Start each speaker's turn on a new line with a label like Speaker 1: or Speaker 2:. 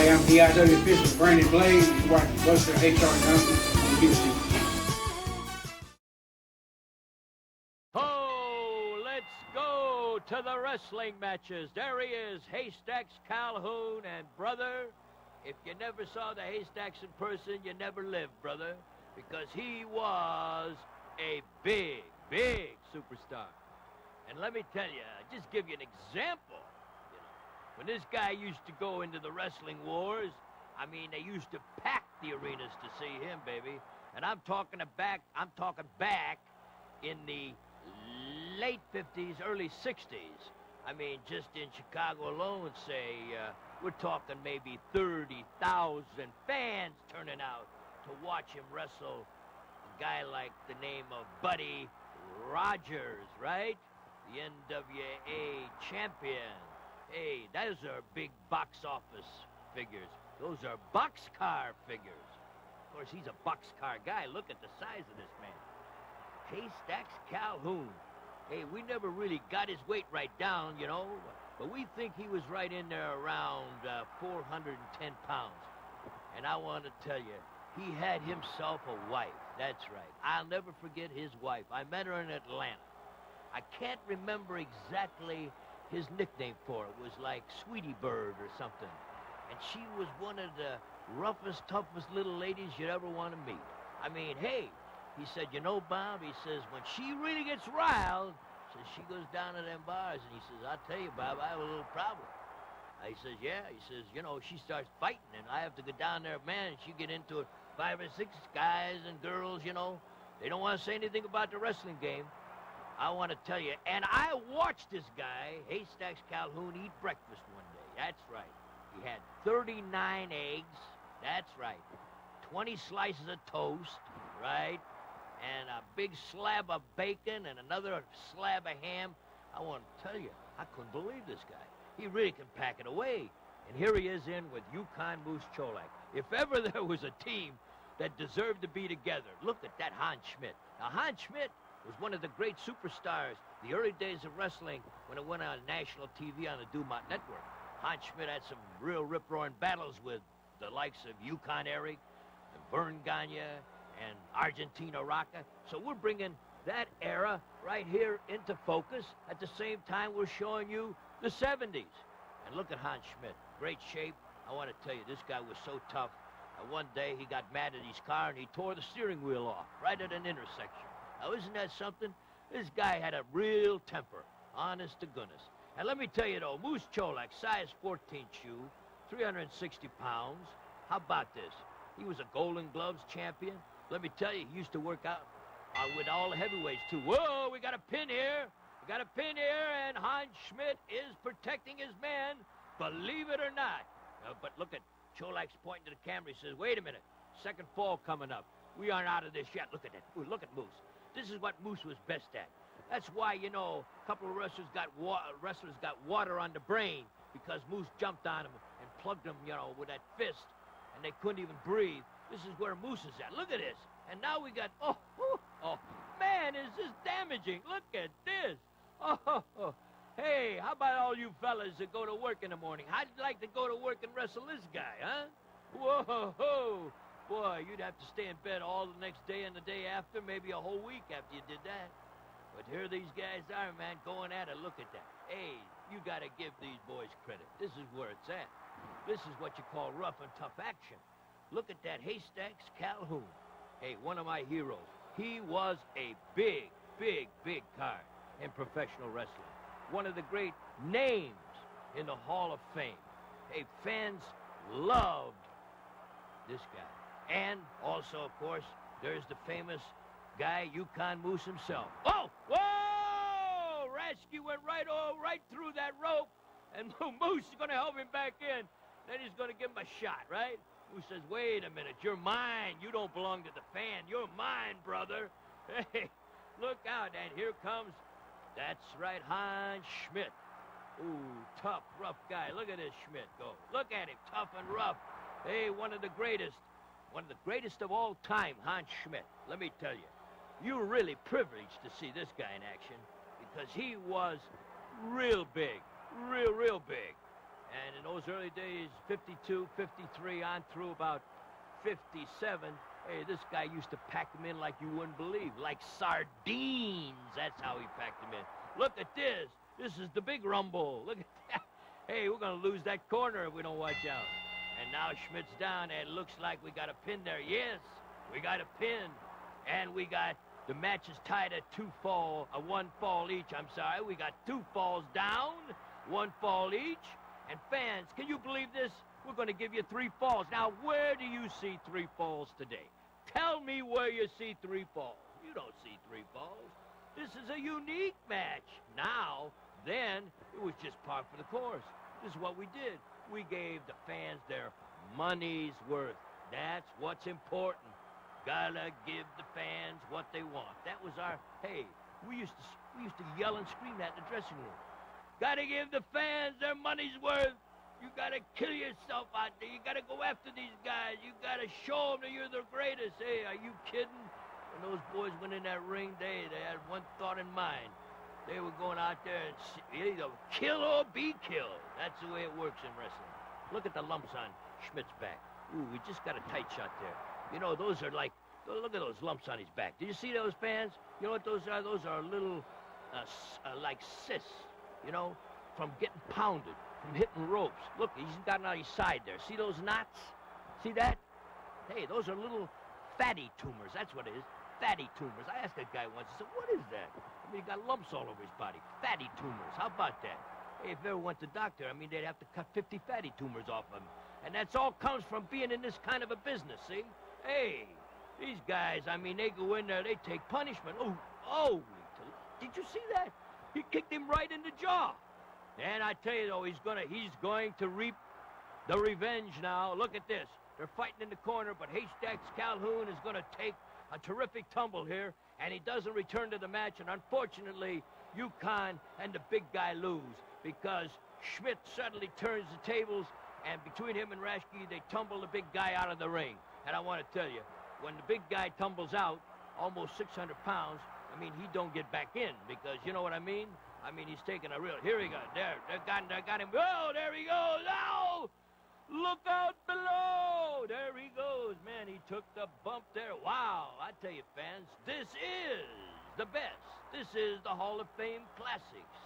Speaker 1: Hey, I'm DIW official Brandon Blade. You watch Buster H.R. Johnson on QC.
Speaker 2: Oh, let's go to the wrestling matches. There he is, Haystacks Calhoun, and brother, if you never saw the Haystacks in person, you never lived, brother, because he was a big, big superstar. And let me tell you, just give you an example. When this guy used to go into the wrestling wars, I mean, they used to pack the arenas to see him, baby. And I'm talking back in the late 50s, early 60s. I mean, just in Chicago alone, say, we're talking maybe 30,000 fans turning out to watch him wrestle a guy like the name of Buddy Rogers, right? The NWA champion. Hey, those are big box office figures. Those are boxcar figures. Of course, he's a boxcar guy. Look at the size of this man. Haystacks Calhoun. Hey, we never really got his weight right down, you know, but we think he was right in there around 410 pounds. And I want to tell you, he had himself a wife. That's right. I'll never forget his wife. I met her in Atlanta. I can't remember exactly his nickname for it. Was like Sweetie Bird or something. And she was one of the roughest, toughest little ladies you'd ever want to meet. I mean, hey, he said, you know, Bob, he says, when she really gets riled, says she goes down to them bars, and he says, I'll tell you, Bob, I have a little problem. He says, yeah, he says, you know, she starts fighting, and I have to go down there, man, and she get into it, 5 or 6 guys and girls, you know, they don't want to say anything about the wrestling game. I want to tell you, and I watched this guy, Haystacks Calhoun, eat breakfast one day. That's right. He had 39 eggs. That's right. 20 slices of toast, right? And a big slab of bacon and another slab of ham. I want to tell you, I couldn't believe this guy. He really can pack it away. And here he is in with Yukon Moose Cholak. If ever there was a team that deserved to be together, look at that Sctmidt. Now, Sctmidt was one of the great superstars, the early days of wrestling, when it went on national TV on the Dumont Network. Sctmidt had some real rip-roaring battles with the likes of Yukon Eric, and Vern Gagne, and Argentina Rocca. So we're bringing that era right here into focus. At the same time, we're showing you the 70s. And look at Sctmidt, great shape. I want to tell you, this guy was so tough. One day, he got mad at his car, and he tore the steering wheel off right at an intersection. Now, isn't that something? This guy had a real temper, honest to goodness. And let me tell you, though, Moose Cholak, size 14 shoe, 360 pounds. How about this? He was a Golden Gloves champion. Let me tell you, he used to work out with all the heavyweights, too. Whoa, we got a pin here. We got a pin here, and Sctmidt is protecting his man, believe it or not. But look at Cholak's pointing to the camera. He says, wait a minute, second fall coming up. We aren't out of this yet. Look at that. Ooh, look at Moose. This is what Moose was best at. That's why, you know, a couple of wrestlers got water on the brain because Moose jumped on him and plugged him, you know, with that fist, and they couldn't even breathe. This is where Moose is at. Look at this. And now we got, oh, man, is this damaging. Look at this. Oh, hey, how about all you fellas that go to work in the morning? How'd you like to go to work and wrestle this guy, huh? Whoa. Boy, you'd have to stay in bed all the next day and the day after, maybe a whole week after you did that. But here these guys are, man, going at it. Look at that. Hey, you got to give these boys credit. This is where it's at. This is what you call rough and tough action. Look at that Haystacks Calhoun. Hey, one of my heroes. He was a big, big, big card in professional wrestling. One of the great names in the Hall of Fame. Hey, fans loved this guy. And also, of course, there's the famous guy, Yukon Moose himself. Oh, whoa! Raschke went right through that rope, and Moose is going to help him back in. Then he's going to give him a shot, right? Moose says, wait a minute, you're mine. You don't belong to the fan. You're mine, brother. Hey, look out, and here comes, that's right, Sctmidt. Ooh, tough, rough guy. Look at this Sctmidt go. Look at him, tough and rough. Hey, one of the greatest of all time, Sctmidt. Let me tell you, you were really privileged to see this guy in action because he was real big, real big. And in those early days, 52, 53, on through about 57, hey, this guy used to pack them in like you wouldn't believe, like sardines. That's how he packed them in. Look at this. This is the big rumble. Look at that. Hey, we're going to lose that corner if we don't watch out. And now Sctmidt's down, and it looks like we got a pin there. Yes, we got a pin. And we got the match is tied at one fall each. I'm sorry. We got 2 falls down, 1 fall each. And fans, can you believe this? We're going to give you 3 falls. Now, where do you see 3 falls today? Tell me where you see 3 falls. You don't see 3 falls. This is a unique match. Now, then, it was just par for the course. This is what we did. We gave the fans their money's worth. That's what's important. Gotta give the fans what they want. That was our, hey, we used to yell and scream that in the dressing room. Gotta give the fans their money's worth. You gotta kill yourself out there. You gotta go after these guys. You gotta show them that you're the greatest. Hey, are you kidding? When those boys went in that ring, they had one thought in mind. They were going out there and either kill or be killed. That's the way it works in wrestling. Look at the lumps on Sctmidt's back. Ooh, we just got a tight shot there. You know, those are like, look at those lumps on his back. Did you see those, fans? You know what those are? Those are little, like cysts, you know, from getting pounded, from hitting ropes. Look, he's got it on his side there. See those knots? See that? Hey, those are little fatty tumors. That's what it is. Fatty tumors. I asked a guy once, I said, what is that? I mean, he got lumps all over his body. Fatty tumors. How about that? Hey, if they ever went to the doctor, I mean, they'd have to cut 50 fatty tumors off him. And that's all comes from being in this kind of a business, see? Hey, these guys, I mean, they go in there, they take punishment. Oh, did you see that? He kicked him right in the jaw. And I tell you, though, he's going to reap the revenge now. Look at this. They're fighting in the corner, but Haystacks Calhoun is going to take a terrific tumble here, and he doesn't return to the match, and unfortunately, Yukon and the big guy lose, because Sctmidt suddenly turns the tables, and between him and Raschke, they tumble the big guy out of the ring. And I want to tell you, when the big guy tumbles out, almost 600 pounds, I mean, he don't get back in, because you know what I mean? I mean, he's taking a real, here he goes, they got him, oh, there he goes, oh! Look out below! There he goes. Man, he took the bump there. Wow. I tell you, fans, this is the best. This is the Hall of Fame Classics.